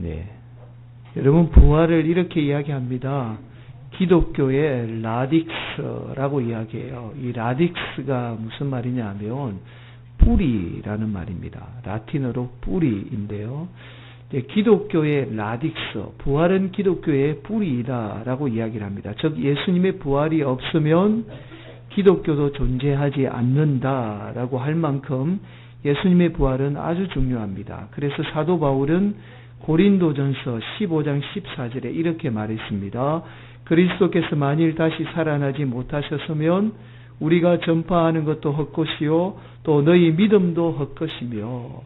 네. 여러분, 부활을 이렇게 이야기합니다. 기독교의 라딕스라고 이야기해요. 이 라딕스가 무슨 말이냐 하면 뿌리라는 말입니다. 라틴어로 뿌리인데요. 기독교의 라딕스, 부활은 기독교의 뿌리이다라고 이야기를 합니다. 즉 예수님의 부활이 없으면 기독교도 존재하지 않는다라고 할 만큼 예수님의 부활은 아주 중요합니다. 그래서 사도 바울은 고린도전서 15장 14절에 이렇게 말했습니다. 그리스도께서 만일 다시 살아나지 못하셨으면 우리가 전파하는 것도 헛것이요 또 너희 믿음도 헛것이며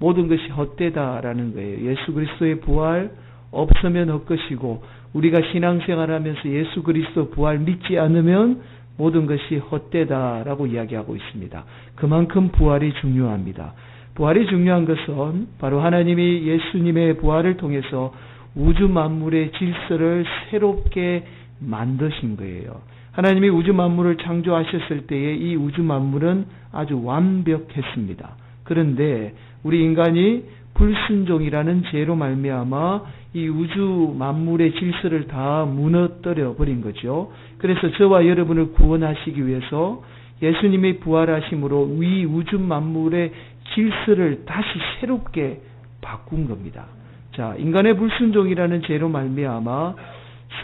모든 것이 헛되다라는 거예요. 예수 그리스도의 부활 없으면 헛것이고 우리가 신앙생활하면서 예수 그리스도 부활 믿지 않으면 모든 것이 헛되다라고 이야기하고 있습니다. 그만큼 부활이 중요합니다. 부활이 중요한 것은 바로 하나님이 예수님의 부활을 통해서 우주 만물의 질서를 새롭게 만드신 거예요. 하나님이 우주 만물을 창조하셨을 때에 이 우주 만물은 아주 완벽했습니다. 그런데 우리 인간이 불순종이라는 죄로 말미암아 이 우주 만물의 질서를 다 무너뜨려 버린 거죠. 그래서 저와 여러분을 구원하시기 위해서 예수님의 부활하심으로 이 우주 만물의 질서를 다시 새롭게 바꾼 겁니다. 자, 인간의 불순종이라는 죄로 말미암아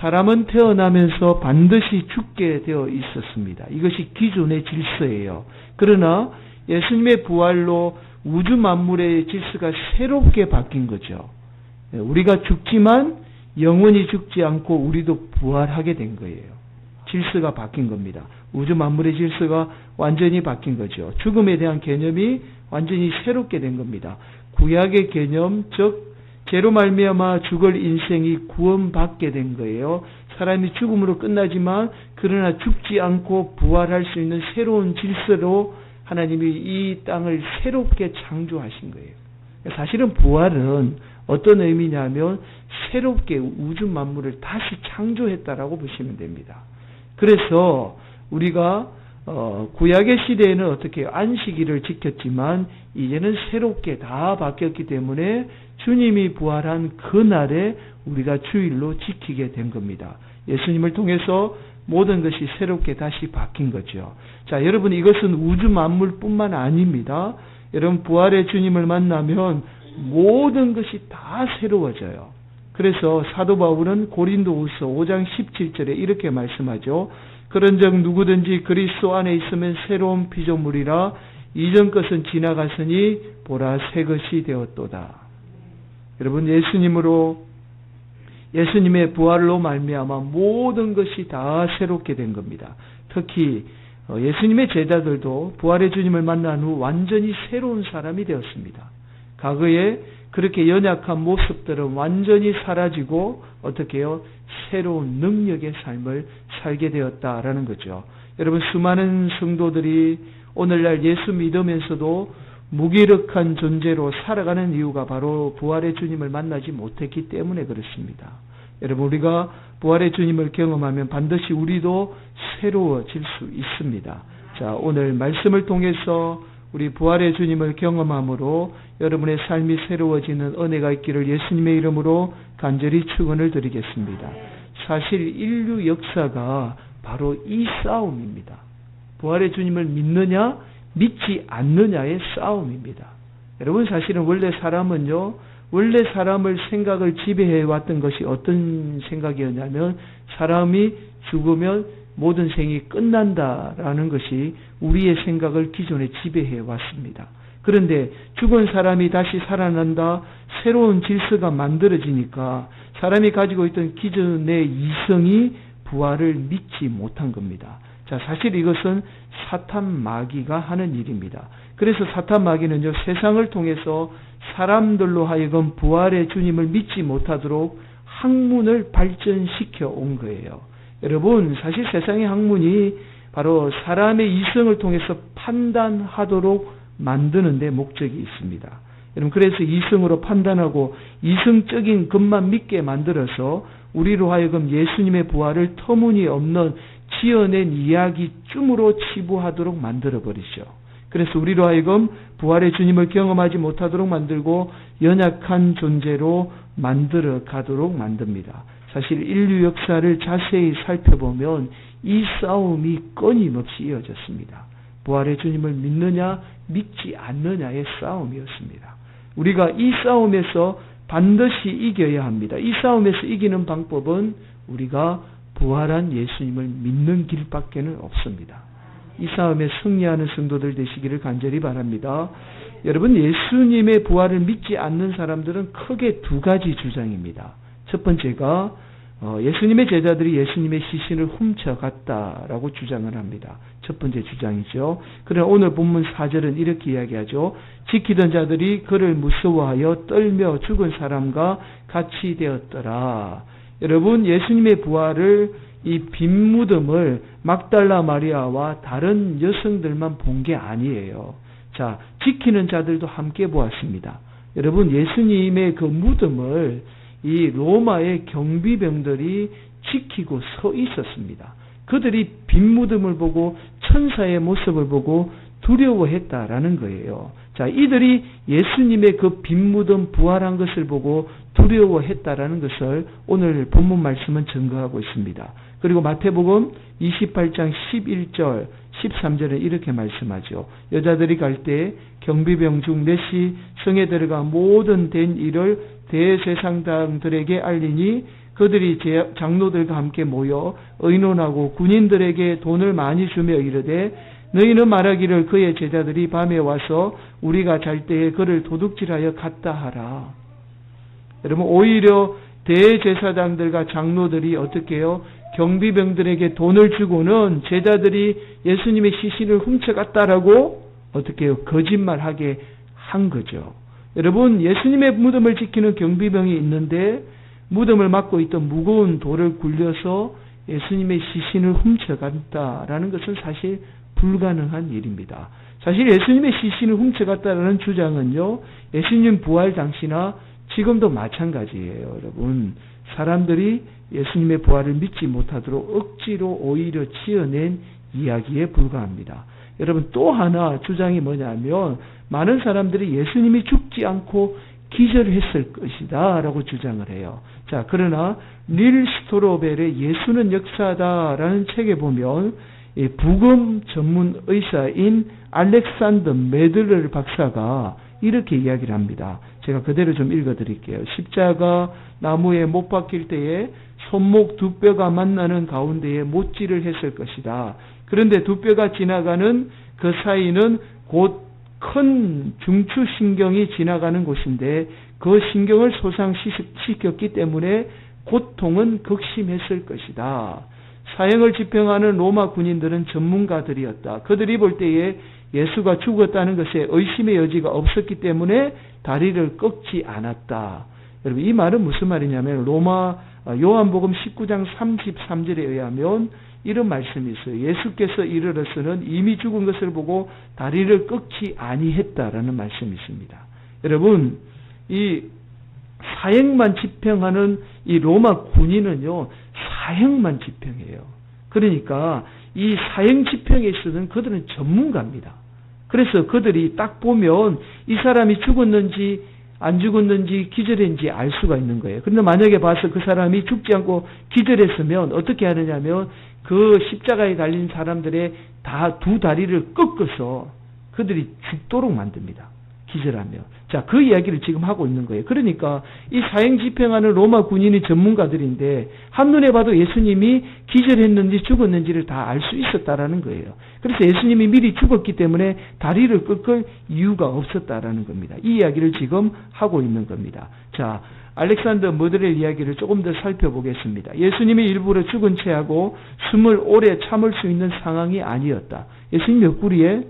사람은 태어나면서 반드시 죽게 되어 있었습니다. 이것이 기존의 질서예요. 그러나 예수님의 부활로 우주 만물의 질서가 새롭게 바뀐 거죠. 우리가 죽지만 영원히 죽지 않고 우리도 부활하게 된 거예요. 질서가 바뀐 겁니다. 우주 만물의 질서가 완전히 바뀐 거죠. 죽음에 대한 개념이 완전히 새롭게 된 겁니다. 구약의 개념, 즉 죄로 말미암아 죽을 인생이 구원받게 된 거예요. 사람이 죽음으로 끝나지만 그러나 죽지 않고 부활할 수 있는 새로운 질서로 하나님이 이 땅을 새롭게 창조하신 거예요. 사실은 부활은 어떤 의미냐면 새롭게 우주 만물을 다시 창조했다라고 보시면 됩니다. 그래서 우리가 구약의 시대에는 어떻게 안식일을 지켰지만 이제는 새롭게 다 바뀌었기 때문에 주님이 부활한 그날에 우리가 주일로 지키게 된 겁니다. 예수님을 통해서 모든 것이 새롭게 다시 바뀐 거죠. 자, 여러분, 이것은 우주 만물뿐만 아닙니다. 여러분, 부활의 주님을 만나면 모든 것이 다 새로워져요. 그래서 사도 바울은 고린도후서 5장 17절에 이렇게 말씀하죠. 그런즉 누구든지 그리스도 안에 있으면 새로운 피조물이라 이전 것은 지나갔으니 보라 새 것이 되었도다. 여러분, 예수님의 부활로 말미암아 모든 것이 다 새롭게 된 겁니다. 특히 예수님의 제자들도 부활의 주님을 만난 후 완전히 새로운 사람이 되었습니다. 과거에 그렇게 연약한 모습들은 완전히 사라지고 어떻게 해요? 새로운 능력의 삶을 살게 되었다라는 거죠. 여러분, 수많은 성도들이 오늘날 예수 믿으면서도 무기력한 존재로 살아가는 이유가 바로 부활의 주님을 만나지 못했기 때문에 그렇습니다. 여러분, 우리가 부활의 주님을 경험하면 반드시 우리도 새로워질 수 있습니다. 자, 오늘 말씀을 통해서 우리 부활의 주님을 경험함으로 여러분의 삶이 새로워지는 은혜가 있기를 예수님의 이름으로 간절히 축원을 드리겠습니다. 사실 인류 역사가 바로 이 싸움입니다. 부활의 주님을 믿느냐 믿지 않느냐의 싸움입니다. 여러분, 사실은 원래 사람을 생각을 지배해왔던 것이 어떤 생각이었냐면 사람이 죽으면 모든 생이 끝난다라는 것이 우리의 생각을 기존에 지배해왔습니다. 그런데 죽은 사람이 다시 살아난다, 새로운 질서가 만들어지니까 사람이 가지고 있던 기존의 이성이 부활을 믿지 못한 겁니다. 자, 사실 이것은 사탄 마귀가 하는 일입니다. 그래서 사탄 마귀는요, 세상을 통해서 사람들로 하여금 부활의 주님을 믿지 못하도록 학문을 발전시켜 온 거예요. 여러분, 사실 세상의 학문이 바로 사람의 이성을 통해서 판단하도록 만드는 데 목적이 있습니다. 여러분, 그래서 이성으로 판단하고 이성적인 것만 믿게 만들어서 우리로 하여금 예수님의 부활을 터무니없는 지어낸 이야기쯤으로 치부하도록 만들어버리죠. 그래서 우리로 하여금 부활의 주님을 경험하지 못하도록 만들고 연약한 존재로 만들어 가도록 만듭니다. 사실 인류 역사를 자세히 살펴보면 이 싸움이 끊임없이 이어졌습니다. 부활의 주님을 믿느냐 믿지 않느냐의 싸움이었습니다. 우리가 이 싸움에서 반드시 이겨야 합니다. 이 싸움에서 이기는 방법은 우리가 부활한 예수님을 믿는 길밖에는 없습니다. 이 싸움에 승리하는 성도들 되시기를 간절히 바랍니다. 여러분, 예수님의 부활을 믿지 않는 사람들은 크게 두 가지 주장입니다. 첫 번째가 예수님의 제자들이 예수님의 시신을 훔쳐갔다라고 주장을 합니다. 첫 번째 주장이죠. 그러나 오늘 본문 4절은 이렇게 이야기하죠. 지키던 자들이 그를 무서워하여 떨며 죽은 사람과 같이 되었더라. 여러분, 예수님의 부활을 이 빈 무덤을 막달라 마리아와 다른 여성들만 본 게 아니에요. 자, 지키는 자들도 함께 보았습니다. 여러분, 예수님의 그 무덤을 이 로마의 경비병들이 지키고 서 있었습니다. 그들이 빈 무덤을 보고 천사의 모습을 보고 두려워했다라는 거예요. 자, 이들이 예수님의 그 빈 무덤 부활한 것을 보고 두려워했다라는 것을 오늘 본문 말씀은 증거하고 있습니다. 그리고 마태복음 28장 11절 13절에 이렇게 말씀하죠. 여자들이 갈 때 경비병 중 넷이 성에 들어가 모든 된 일을 대제사장들에게 알리니 그들이 장로들과 함께 모여 의논하고 군인들에게 돈을 많이 주며 이르되 너희는 말하기를 그의 제자들이 밤에 와서 우리가 잘 때에 그를 도둑질하여 갔다 하라. 여러분, 오히려 대제사장들과 장로들이 어떻게 해요? 경비병들에게 돈을 주고는 제자들이 예수님의 시신을 훔쳐갔다라고 어떻게 해요? 거짓말하게 한 거죠. 여러분, 예수님의 무덤을 지키는 경비병이 있는데 무덤을 막고 있던 무거운 돌을 굴려서 예수님의 시신을 훔쳐갔다라는 것은 사실 불가능한 일입니다. 사실 예수님의 시신을 훔쳐갔다라는 주장은요, 예수님 부활 당시나 지금도 마찬가지예요. 여러분, 사람들이 예수님의 부활을 믿지 못하도록 억지로 오히려 지어낸 이야기에 불과합니다. 여러분, 또 하나 주장이 뭐냐면 많은 사람들이 예수님이 죽지 않고 기절했을 것이다 라고 주장을 해요. 자, 그러나 닐 스토로벨의 예수는 역사다라는 책에 보면 부검 전문 의사인 알렉산더 메들러 박사가 이렇게 이야기를 합니다. 제가 그대로 좀 읽어드릴게요. 십자가 나무에 못 박힐 때에 손목 두 뼈가 만나는 가운데에 못질을 했을 것이다. 그런데 두 뼈가 지나가는 그 사이는 곧 큰 중추신경이 지나가는 곳인데 그 신경을 손상시켰기 때문에 고통은 극심했을 것이다. 사형을 집행하는 로마 군인들은 전문가들이었다. 그들이 볼 때에 예수가 죽었다는 것에 의심의 여지가 없었기 때문에 다리를 꺾지 않았다. 여러분, 이 말은 무슨 말이냐면 요한복음 19장 33절에 의하면 이런 말씀이 있어요. 예수께서 이르러서는 이미 죽은 것을 보고 다리를 꺾지 아니했다라는 말씀이 있습니다. 여러분, 이 사형만 집행하는 이 로마 군인은요, 사형만 집행해요. 그러니까 이 사형 집행에 있어서는 그들은 전문가입니다. 그래서 그들이 딱 보면 이 사람이 죽었는지 안 죽었는지 기절했는지 알 수가 있는 거예요. 그런데 만약에 봐서 그 사람이 죽지 않고 기절했으면 어떻게 하느냐면 그 십자가에 달린 사람들의 두 다리를 꺾어서 그들이 죽도록 만듭니다. 기절하며. 자, 그 이야기를 지금 하고 있는 거예요. 그러니까 이 사형 집행하는 로마 군인이 전문가들인데 한눈에 봐도 예수님이 기절했는지 죽었는지를 다 알 수 있었다라는 거예요. 그래서 예수님이 미리 죽었기 때문에 다리를 꺾을 이유가 없었다라는 겁니다. 이 이야기를 지금 하고 있는 겁니다. 자, 알렉산더 머들의 이야기를 조금 더 살펴보겠습니다. 예수님이 일부러 죽은 채 하고 숨을 오래 참을 수 있는 상황이 아니었다. 예수님 옆구리에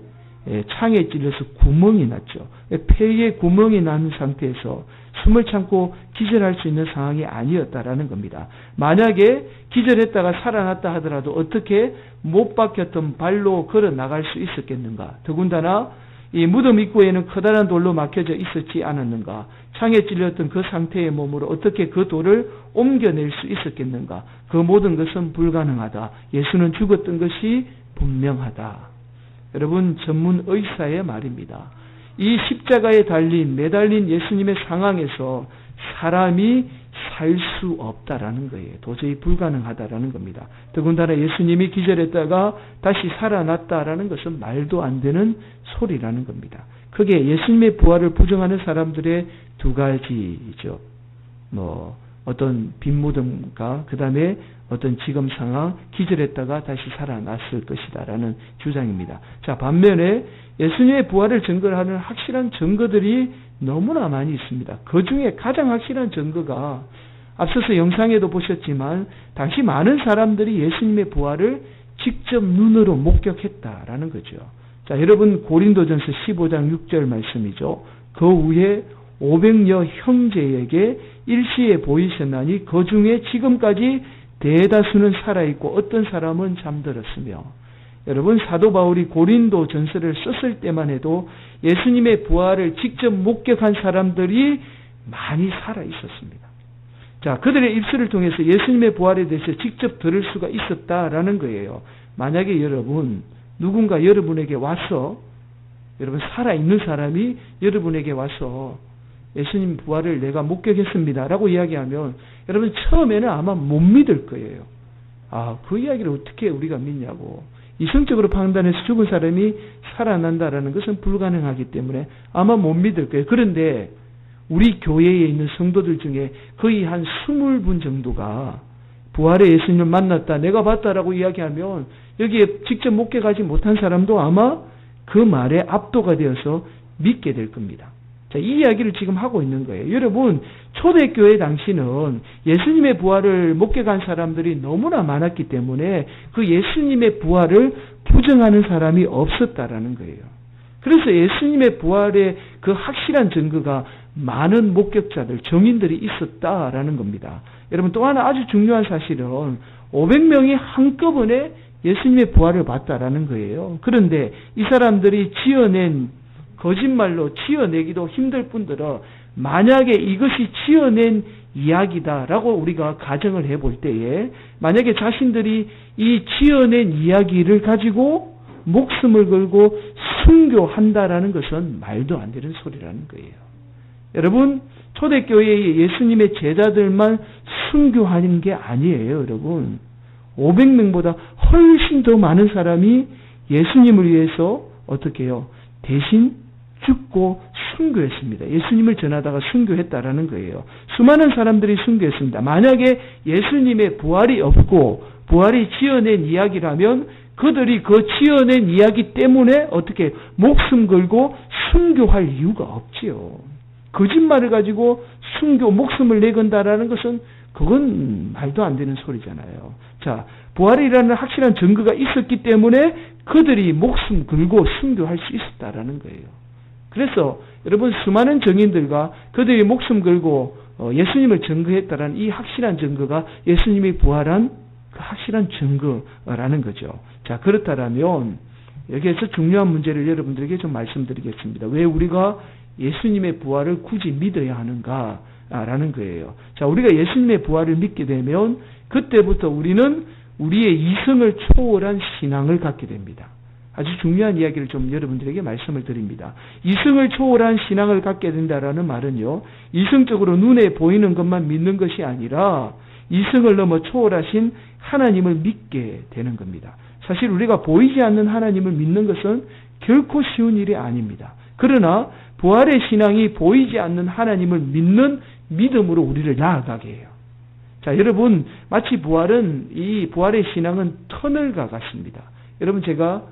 창에 찔려서 구멍이 났죠. 폐에 구멍이 난 상태에서 숨을 참고 기절할 수 있는 상황이 아니었다라는 겁니다. 만약에 기절했다가 살아났다 하더라도 어떻게 못 박혔던 발로 걸어 나갈 수 있었겠는가? 더군다나 이 무덤 입구에는 커다란 돌로 막혀져 있었지 않았는가? 창에 찔렸던 그 상태의 몸으로 어떻게 그 돌을 옮겨낼 수 있었겠는가? 그 모든 것은 불가능하다. 예수는 죽었던 것이 분명하다. 여러분, 전문 의사의 말입니다. 이 십자가에 매달린 예수님의 상황에서 사람이 살 수 없다라는 거예요. 도저히 불가능하다라는 겁니다. 더군다나 예수님이 기절했다가 다시 살아났다라는 것은 말도 안 되는 소리라는 겁니다. 그게 예수님의 부활을 부정하는 사람들의 두 가지죠. 어떤 빈무덤과 그 다음에 어떤 지금 상황, 기절했다가 다시 살아났을 것이다라는 주장입니다. 자, 반면에 예수님의 부활을 증거하는 확실한 증거들이 너무나 많이 있습니다. 그 중에 가장 확실한 증거가 앞서서 영상에도 보셨지만 당시 많은 사람들이 예수님의 부활을 직접 눈으로 목격했다라는 거죠. 자, 여러분 고린도전서 15장 6절 말씀이죠. 그 후에 500여 형제에게 일시에 보이셨나니 그 중에 지금까지 대다수는 살아있고 어떤 사람은 잠들었으며, 여러분 사도 바울이 고린도 전서를 썼을 때만 해도 예수님의 부활을 직접 목격한 사람들이 많이 살아있었습니다. 자, 그들의 입술을 통해서 예수님의 부활에 대해서 직접 들을 수가 있었다라는 거예요. 만약에 여러분 누군가 여러분에게 와서, 여러분 살아있는 사람이 여러분에게 와서 예수님 부활을 내가 목격했습니다 라고 이야기하면 여러분 처음에는 아마 못 믿을 거예요. 그 이야기를 어떻게 우리가 믿냐고. 이성적으로 판단해서 죽은 사람이 살아난다라는 것은 불가능하기 때문에 아마 못 믿을 거예요. 그런데 우리 교회에 있는 성도들 중에 거의 한 20분 정도가 부활의 예수님을 만났다, 내가 봤다라고 이야기하면 여기에 직접 목격하지 못한 사람도 아마 그 말에 압도가 되어서 믿게 될 겁니다. 자, 이 이야기를 지금 하고 있는 거예요. 여러분, 초대교회 당시는 예수님의 부활을 목격한 사람들이 너무나 많았기 때문에 그 예수님의 부활을 부정하는 사람이 없었다라는 거예요. 그래서 예수님의 부활의 그 확실한 증거가 많은 목격자들, 증인들이 있었다라는 겁니다. 여러분, 또 하나 아주 중요한 사실은 500명이 한꺼번에 예수님의 부활을 봤다라는 거예요. 그런데 이 사람들이 거짓말로 지어내기도 힘들 뿐더러 만약에 이것이 지어낸 이야기다라고 우리가 가정을 해볼 때에 만약에 자신들이 이 지어낸 이야기를 가지고 목숨을 걸고 순교한다라는 것은 말도 안 되는 소리라는 거예요. 여러분, 초대교회의 예수님의 제자들만 순교하는 게 아니에요. 여러분, 500명보다 훨씬 더 많은 사람이 예수님을 위해서 어떻게 해요? 대신 죽고 순교했습니다. 예수님을 전하다가 순교했다라는 거예요. 수많은 사람들이 순교했습니다. 만약에 예수님의 부활이 없고 부활이 지어낸 이야기라면 그들이 그 지어낸 이야기 때문에 어떻게 목숨 걸고 순교할 이유가 없지요. 거짓말을 가지고 목숨을 내건다라는 것은 그건 말도 안 되는 소리잖아요. 자, 부활이라는 확실한 증거가 있었기 때문에 그들이 목숨 걸고 순교할 수 있었다라는 거예요. 그래서 여러분 수많은 증인들과 그들이 목숨 걸고 예수님을 증거했다라는 이 확실한 증거가 예수님이 부활한 그 확실한 증거라는 거죠. 자, 그렇다면 여기에서 중요한 문제를 여러분들에게 좀 말씀드리겠습니다. 왜 우리가 예수님의 부활을 굳이 믿어야 하는가라는 거예요. 자, 우리가 예수님의 부활을 믿게 되면 그때부터 우리는 우리의 이성을 초월한 신앙을 갖게 됩니다. 아주 중요한 이야기를 좀 여러분들에게 말씀을 드립니다. 이성을 초월한 신앙을 갖게 된다라는 말은요, 이성적으로 눈에 보이는 것만 믿는 것이 아니라 이성을 넘어 초월하신 하나님을 믿게 되는 겁니다. 사실 우리가 보이지 않는 하나님을 믿는 것은 결코 쉬운 일이 아닙니다. 그러나 부활의 신앙이 보이지 않는 하나님을 믿는 믿음으로 우리를 나아가게 해요. 자, 여러분, 마치 이 부활의 신앙은 터널과 같습니다. 여러분, 제가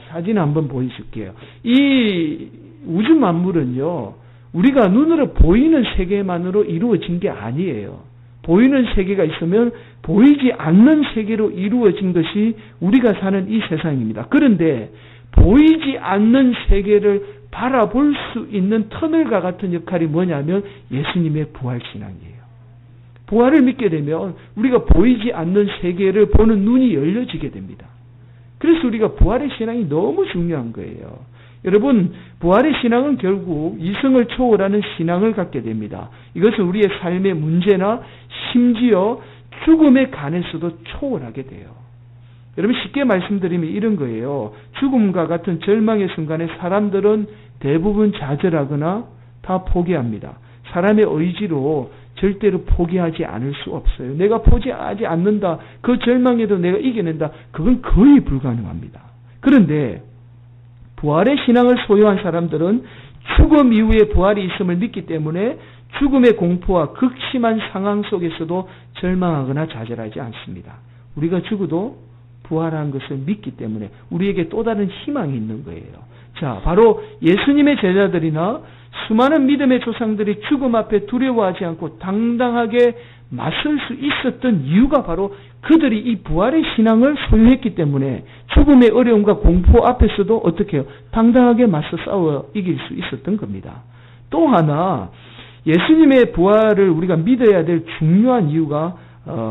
사진 한번 보여줄게요. 이 우주 만물은요, 우리가 눈으로 보이는 세계만으로 이루어진 게 아니에요. 보이는 세계가 있으면 보이지 않는 세계로 이루어진 것이 우리가 사는 이 세상입니다. 그런데 보이지 않는 세계를 바라볼 수 있는 터널과 같은 역할이 뭐냐면 예수님의 부활신앙이에요. 부활을 믿게 되면 우리가 보이지 않는 세계를 보는 눈이 열려지게 됩니다. 그래서 우리가 부활의 신앙이 너무 중요한 거예요. 여러분, 부활의 신앙은 결국 이성을 초월하는 신앙을 갖게 됩니다. 이것은 우리의 삶의 문제나 심지어 죽음에 관해서도 초월하게 돼요. 여러분 쉽게 말씀드리면 이런 거예요. 죽음과 같은 절망의 순간에 사람들은 대부분 좌절하거나 다 포기합니다. 사람의 의지로 절대로 포기하지 않을 수 없어요. 내가 포기하지 않는다. 그 절망에도 내가 이겨낸다. 그건 거의 불가능합니다. 그런데 부활의 신앙을 소유한 사람들은 죽음 이후에 부활이 있음을 믿기 때문에 죽음의 공포와 극심한 상황 속에서도 절망하거나 좌절하지 않습니다. 우리가 죽어도 부활한 것을 믿기 때문에 우리에게 또 다른 희망이 있는 거예요. 자, 바로 예수님의 제자들이나 수많은 믿음의 조상들이 죽음 앞에 두려워하지 않고 당당하게 맞설 수 있었던 이유가 바로 그들이 이 부활의 신앙을 소유했기 때문에 죽음의 어려움과 공포 앞에서도 어떻게 해요? 당당하게 맞서 싸워 이길 수 있었던 겁니다. 또 하나 예수님의 부활을 우리가 믿어야 될 중요한 이유가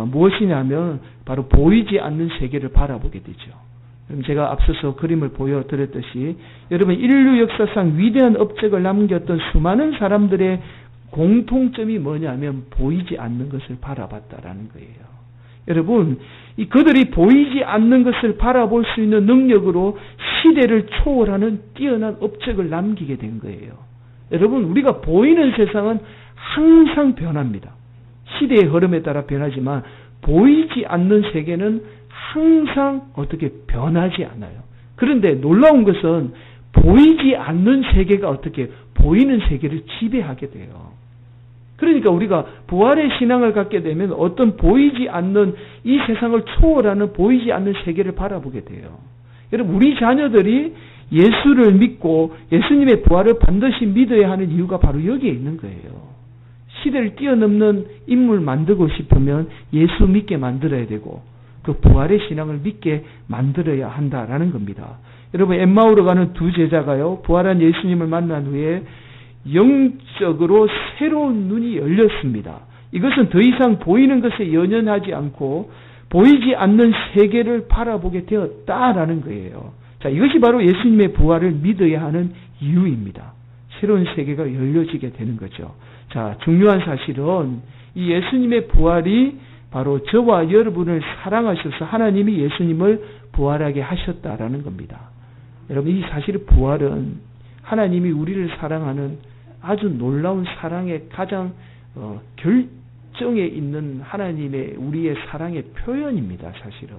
무엇이냐면 바로 보이지 않는 세계를 바라보게 되죠. 제가 앞서서 그림을 보여드렸듯이 여러분 인류 역사상 위대한 업적을 남겼던 수많은 사람들의 공통점이 뭐냐면 보이지 않는 것을 바라봤다라는 거예요. 여러분 그들이 보이지 않는 것을 바라볼 수 있는 능력으로 시대를 초월하는 뛰어난 업적을 남기게 된 거예요. 여러분 우리가 보이는 세상은 항상 변합니다. 시대의 흐름에 따라 변하지만 보이지 않는 세계는 항상 어떻게 변하지 않아요. 그런데 놀라운 것은 보이지 않는 세계가 어떻게 보이는 세계를 지배하게 돼요. 그러니까 우리가 부활의 신앙을 갖게 되면 어떤 보이지 않는 이 세상을 초월하는 보이지 않는 세계를 바라보게 돼요. 여러분 우리 자녀들이 예수를 믿고 예수님의 부활을 반드시 믿어야 하는 이유가 바로 여기에 있는 거예요. 시대를 뛰어넘는 인물 만들고 싶으면 예수 믿게 만들어야 되고 그 부활의 신앙을 믿게 만들어야 한다라는 겁니다. 여러분 엠마오로 가는 두 제자가요. 부활한 예수님을 만난 후에 영적으로 새로운 눈이 열렸습니다. 이것은 더 이상 보이는 것에 연연하지 않고 보이지 않는 세계를 바라보게 되었다라는 거예요. 자, 이것이 바로 예수님의 부활을 믿어야 하는 이유입니다. 새로운 세계가 열려지게 되는 거죠. 자, 중요한 사실은 이 예수님의 부활이 바로 저와 여러분을 사랑하셔서 하나님이 예수님을 부활하게 하셨다라는 겁니다. 여러분 이 사실의 부활은 하나님이 우리를 사랑하는 아주 놀라운 사랑의 가장 결정에 있는 하나님의 우리의 사랑의 표현입니다. 사실은.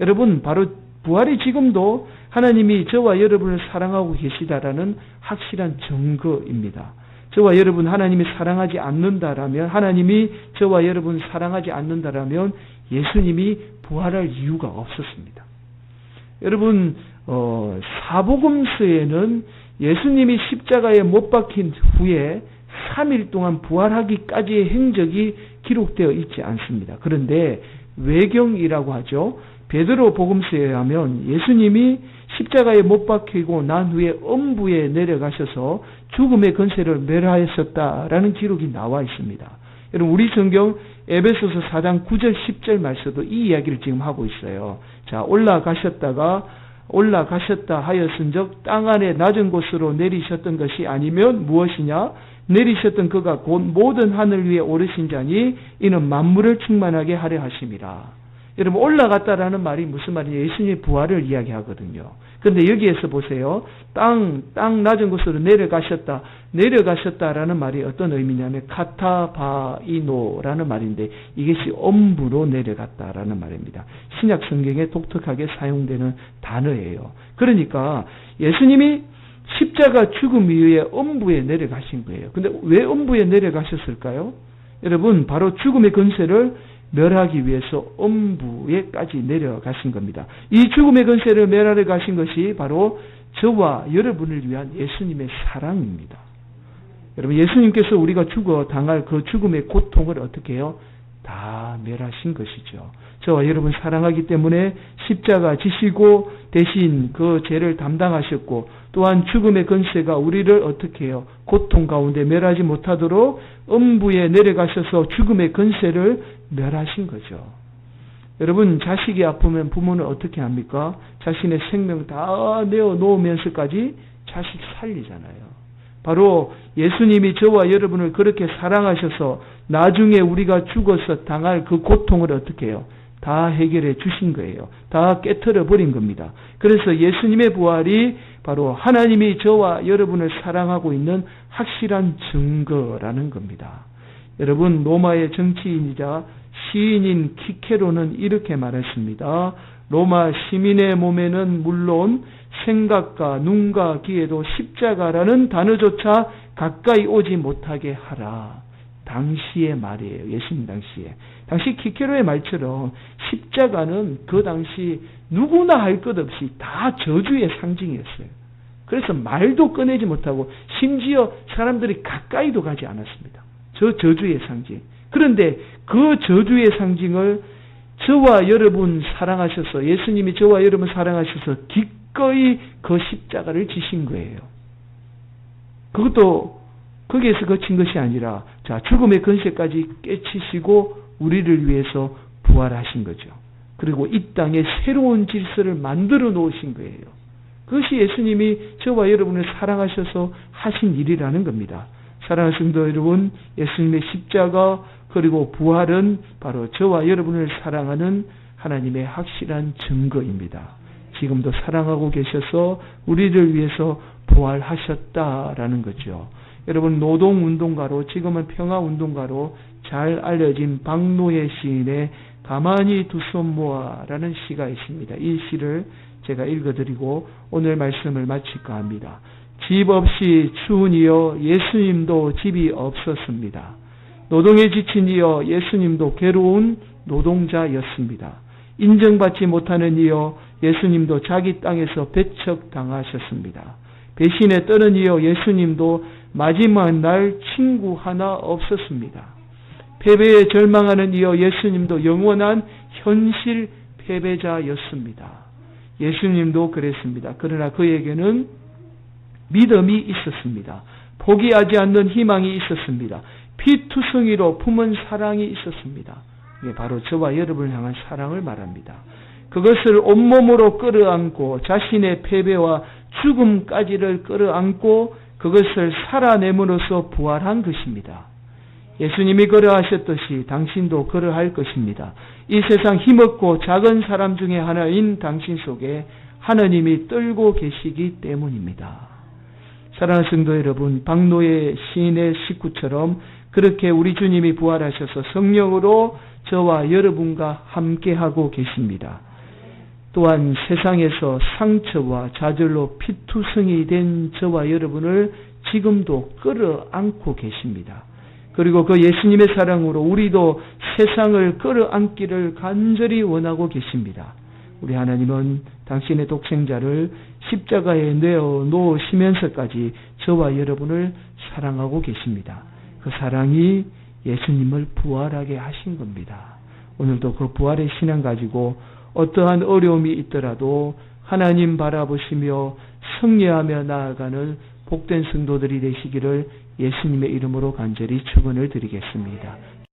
여러분 바로 부활이 지금도 하나님이 저와 여러분을 사랑하고 계시다라는 확실한 증거입니다. 저와 여러분 하나님이 사랑하지 않는다라면 하나님이 저와 여러분 사랑하지 않는다라면 예수님이 부활할 이유가 없었습니다. 여러분 사복음서에는 예수님이 십자가에 못 박힌 후에 3일 동안 부활하기까지의 행적이 기록되어 있지 않습니다. 그런데 외경이라고 하죠. 베드로 복음서에 의하면 예수님이 십자가에 못 박히고 난 후에 엄부에 내려가셔서 죽음의 권세를 멸하였었다라는 기록이 나와 있습니다. 여러분 우리 성경 에베소서 4장 9절 10절 말씀도 이 이야기를 지금 하고 있어요. 자, 올라가셨다 하였은즉 땅 안에 낮은 곳으로 내리셨던 것이 아니면 무엇이냐? 내리셨던 그가 곧 모든 하늘 위에 오르신 자니 이는 만물을 충만하게 하려 하심이라. 여러분 올라갔다라는 말이 무슨 말이냐? 예수님의 부활을 이야기하거든요. 그런데 여기에서 보세요. 땅 낮은 곳으로 내려가셨다라는 말이 어떤 의미냐면 카타바이노라는 말인데 이것이 엄부로 내려갔다라는 말입니다. 신약 성경에 독특하게 사용되는 단어예요. 그러니까 예수님이 십자가 죽음 이후에 엄부에 내려가신 거예요. 근데 왜 엄부에 내려가셨을까요? 여러분 바로 죽음의 권세를 멸하기 위해서 엄부에까지 내려가신 겁니다. 이 죽음의 권세를 멸하러 가신 것이 바로 저와 여러분을 위한 예수님의 사랑입니다. 여러분 예수님께서 우리가 죽어 당할 그 죽음의 고통을 어떻게 해요? 다 멸하신 것이죠. 저와 여러분 사랑하기 때문에 십자가 지시고 대신 그 죄를 담당하셨고 또한 죽음의 권세가 우리를 어떻게 해요? 고통 가운데 멸하지 못하도록 엄부에 내려가셔서 죽음의 권세를 멸하신 거죠. 여러분 자식이 아프면 부모는 어떻게 합니까? 자신의 생명 다 내어놓으면서까지 자식 살리잖아요. 바로 예수님이 저와 여러분을 그렇게 사랑하셔서 나중에 우리가 죽어서 당할 그 고통을 어떻게 해요? 다 해결해 주신 거예요. 다 깨트려 버린 겁니다. 그래서 예수님의 부활이 바로 하나님이 저와 여러분을 사랑하고 있는 확실한 증거라는 겁니다. 여러분, 로마의 정치인이자 시인인 키케로는 이렇게 말했습니다. 로마 시민의 몸에는 물론 생각과 눈과 귀에도 십자가라는 단어조차 가까이 오지 못하게 하라. 당시의 말이에요. 예수님 당시에. 당시 키케로의 말처럼 십자가는 그 당시 누구나 할 것 없이 다 저주의 상징이었어요. 그래서 말도 꺼내지 못하고 심지어 사람들이 가까이도 가지 않았습니다. 저 저주의 상징. 그런데 그 저주의 상징을 저와 여러분 사랑하셔서, 예수님이 저와 여러분 사랑하셔서 기꺼이 그 십자가를 지신 거예요. 그것도 거기에서 그친 것이 아니라 죽음의 권세까지 깨치시고 우리를 위해서 부활하신 거죠. 그리고 이 땅에 새로운 질서를 만들어 놓으신 거예요. 그것이 예수님이 저와 여러분을 사랑하셔서 하신 일이라는 겁니다. 사랑하는 성도 여러분, 예수님의 십자가 그리고 부활은 바로 저와 여러분을 사랑하는 하나님의 확실한 증거입니다. 지금도 사랑하고 계셔서 우리를 위해서 부활하셨다라는 거죠. 여러분, 노동운동가로, 지금은 평화운동가로 잘 알려진 박노해 시인의 가만히 두 손 모아라는 시가 있습니다. 이 시를 제가 읽어드리고 오늘 말씀을 마칠까 합니다. 집 없이 추운 이여 예수님도 집이 없었습니다. 노동에 지친 이여 예수님도 괴로운 노동자였습니다. 인정받지 못하는 이여 예수님도 자기 땅에서 배척당하셨습니다. 배신에 떠는 이여 예수님도 마지막 날 친구 하나 없었습니다. 패배에 절망하는 이여 예수님도 영원한 현실 패배자였습니다. 예수님도 그랬습니다. 그러나 그에게는 믿음이 있었습니다. 포기하지 않는 희망이 있었습니다. 피투성이로 품은 사랑이 있었습니다. 이게 바로 저와 여러분을 향한 사랑을 말합니다. 그것을 온몸으로 끌어안고 자신의 패배와 죽음까지를 끌어안고 그것을 살아내므로써 부활한 것입니다. 예수님이 그러하셨듯이 당신도 그러할 것입니다. 이 세상 힘없고 작은 사람 중에 하나인 당신 속에 하나님이 떨고 계시기 때문입니다. 사랑하는 성도 여러분, 박노해 시인의 식구처럼 그렇게 우리 주님이 부활하셔서 성령으로 저와 여러분과 함께하고 계십니다. 또한 세상에서 상처와 좌절로 피투성이 된 저와 여러분을 지금도 끌어안고 계십니다. 그리고 그 예수님의 사랑으로 우리도 세상을 끌어안기를 간절히 원하고 계십니다. 우리 하나님은 당신의 독생자를 십자가에 내어 놓으시면서까지 저와 여러분을 사랑하고 계십니다. 그 사랑이 예수님을 부활하게 하신 겁니다. 오늘도 그 부활의 신앙 가지고 어떠한 어려움이 있더라도 하나님 바라보시며 승리하며 나아가는 복된 성도들이 되시기를 예수님의 이름으로 간절히 축원을 드리겠습니다.